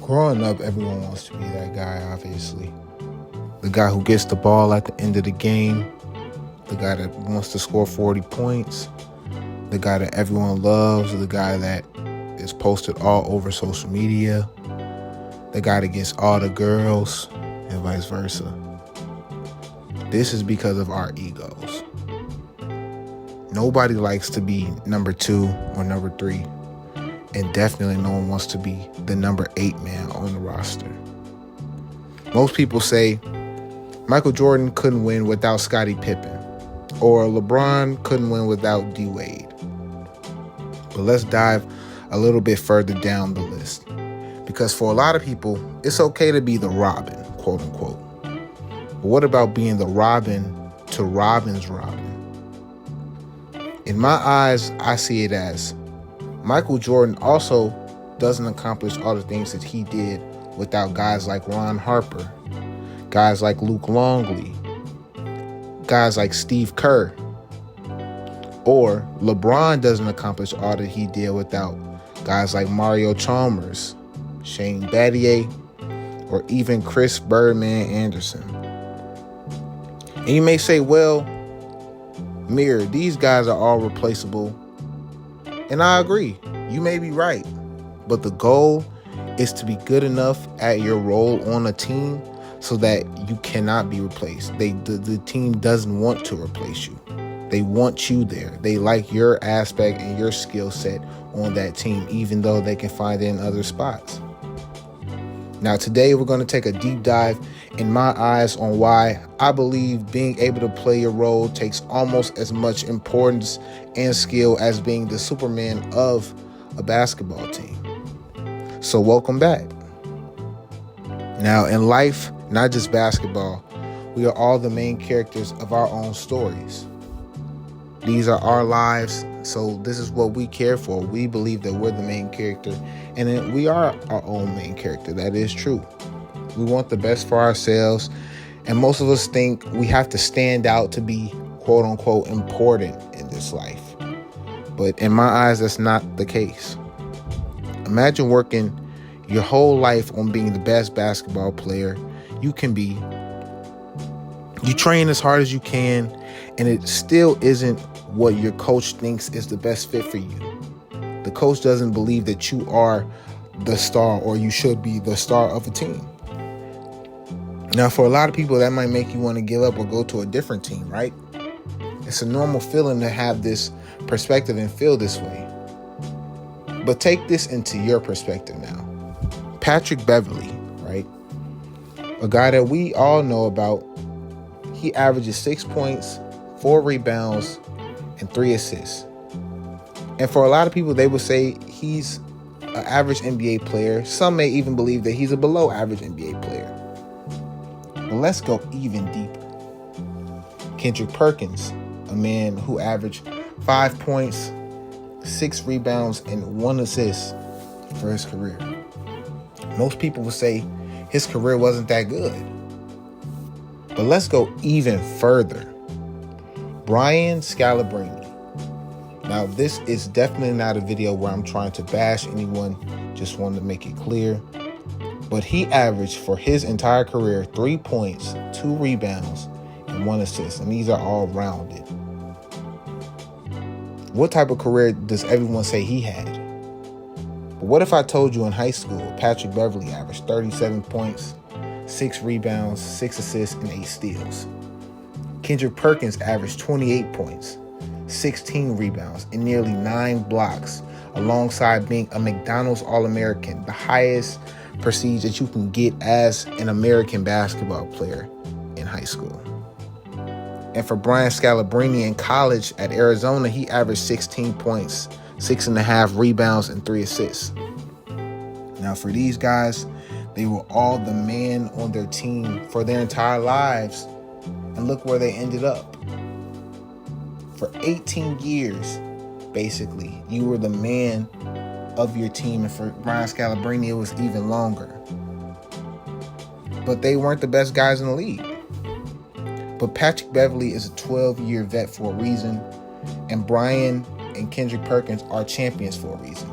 Growing up, everyone wants to be that guy, obviously. The guy who gets the ball at the end of the game, the guy that wants to score 40 points, the guy that everyone loves, the guy that is posted all over social media, the guy that gets all the girls, and vice versa. This is because of our egos. Nobody likes to be number 2 or number 3. And definitely no one wants to be the number 8 man on the roster. Most people say Michael Jordan couldn't win without Scottie Pippen, or LeBron couldn't win without D. Wade. But let's dive a little bit further down the list. Because for a lot of people, it's okay to be the Robin, quote unquote. But what about being the Robin to Robin's Robin? In my eyes, I see it as Michael Jordan also doesn't accomplish all the things that he did without guys like Ron Harper, guys like Luke Longley, guys like Steve Kerr. Or LeBron doesn't accomplish all that he did without guys like Mario Chalmers, Shane Battier, or even Chris Birdman Anderson. And you may say, well, Mir, these guys are all replaceable. And I agree, you may be right, but the goal is to be good enough at your role on a team so that you cannot be replaced. The team doesn't want to replace you. They want you there. They like your aspect and your skill set on that team, even though they can find it in other spots. Now, today we're going to take a deep dive, in my eyes, on why I believe being able to play your role takes almost as much importance and skill as being the Superman of a basketball team. So welcome back. Now, in life, not just basketball, we are all the main characters of our own stories. These are our lives, so this is what we care for. We believe that we're the main character, and we are our own main character. That is true. We want the best for ourselves, and most of us think we have to stand out to be quote unquote important in this life. But in my eyes, that's not the case. Imagine working your whole life on being the best basketball player you can be. You train as hard as you can, and it still isn't what your coach thinks is the best fit for you. The coach doesn't believe that you are the star, or you should be the star of a team. Now, for a lot of people, that might make you want to give up or go to a different team, right? It's a normal feeling to have this perspective and feel this way. But take this into your perspective now. Patrick Beverley, right? A guy that we all know about. He averages 6 points, 4 rebounds, and 3 assists. And for a lot of people, they would say he's an average NBA player. Some may even believe that he's a below average NBA player. But let's go even deeper. Kendrick Perkins, a man who averaged 5 points, 6 rebounds, and 1 assist for his career. Most people would say his career wasn't that good. But let's go even further. Brian Scalabrine. Now, this is definitely not a video where I'm trying to bash anyone, just wanted to make it clear. But he averaged for his entire career 3 points, 2 rebounds, and 1 assist. And these are all rounded. What type of career does everyone say he had? But what if I told you in high school, Patrick Beverley averaged 37 points, 6 rebounds, 6 assists, and 8 steals? Kendrick Perkins averaged 28 points, 16 rebounds, and nearly 9 blocks, alongside being a McDonald's All-American, the highest prestige that you can get as an American basketball player in high school. And for Brian Scalabrine in college at Arizona, he averaged 16 points, 6.5 rebounds, and 3 assists. Now, for these guys, they were all the man on their team for their entire lives. And look where they ended up. For 18 years, basically, you were the man of your team. And for Brian Scalabrine, it was even longer. But they weren't the best guys in the league. But Patrick Beverley is a 12-year vet for a reason. And Brian and Kendrick Perkins are champions for a reason.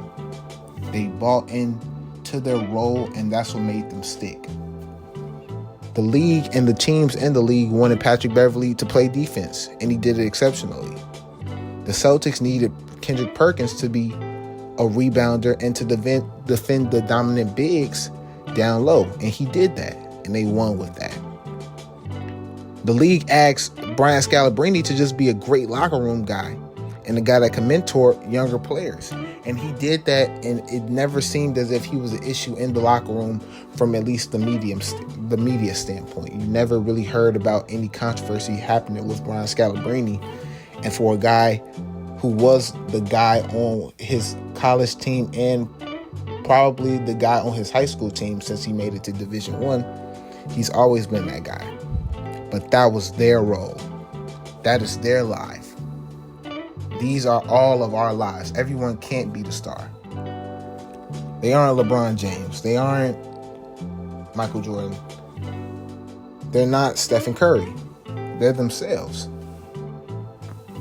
They bought into into their role, and that's what made them stick. The league and the teams in the league wanted Patrick Beverley to play defense, and he did it exceptionally. The Celtics needed Kendrick Perkins to be a rebounder and to defend the dominant bigs down low, and he did that, and they won with that. The league asked Brian Scalabrine to just be a great locker room guy and a guy that can mentor younger players. And he did that, and it never seemed as if he was an issue in the locker room from at least the media standpoint. You never really heard about any controversy happening with Brian Scalabrine. And for a guy who was the guy on his college team and probably the guy on his high school team since he made it to Division I, he's always been that guy. But that was their role. That is their life. These are all of our lives. Everyone can't be the star. They aren't LeBron James. They aren't Michael Jordan. They're not Stephen Curry. They're themselves.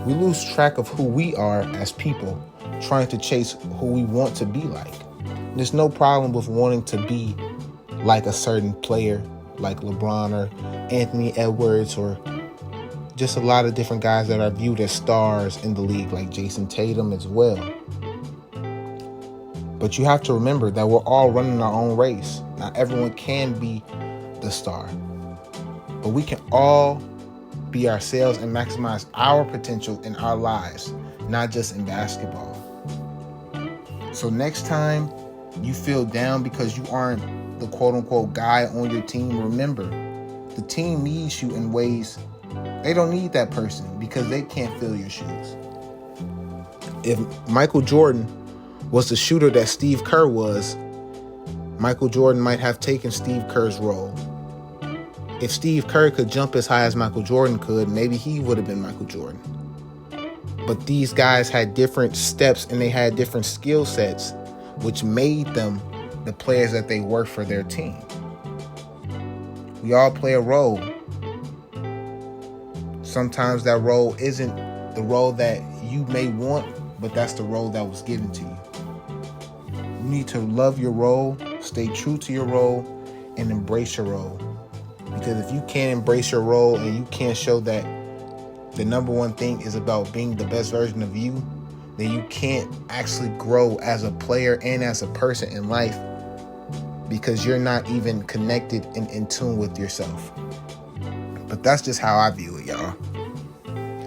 We lose track of who we are as people, trying to chase who we want to be like. There's no problem with wanting to be like a certain player, like LeBron or Anthony Edwards, or just a lot of different guys that are viewed as stars in the league, like Jason Tatum as well. But you have to remember that we're all running our own race. Not everyone can be the star, but we can all be ourselves and maximize our potential in our lives, not just in basketball. So next time you feel down because you aren't the quote-unquote guy on your team, remember, the team needs you in ways they don't need that person because they can't fill your shoes. If Michael Jordan was the shooter that Steve Kerr was, Michael Jordan might have taken Steve Kerr's role. If Steve Kerr could jump as high as Michael Jordan could, maybe he would have been Michael Jordan. But these guys had different steps and they had different skill sets, which made them the players that they were for their team. We all play a role. Sometimes that role isn't the role that you may want, but that's the role that was given to you. You need to love your role, stay true to your role, and embrace your role. Because if you can't embrace your role and you can't show that the number one thing is about being the best version of you, then you can't actually grow as a player and as a person in life, because you're not even connected and in tune with yourself. But that's just how I view it, y'all.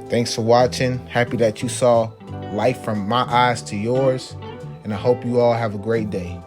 Thanks for watching. Happy that you saw life from my eyes to yours. And I hope you all have a great day.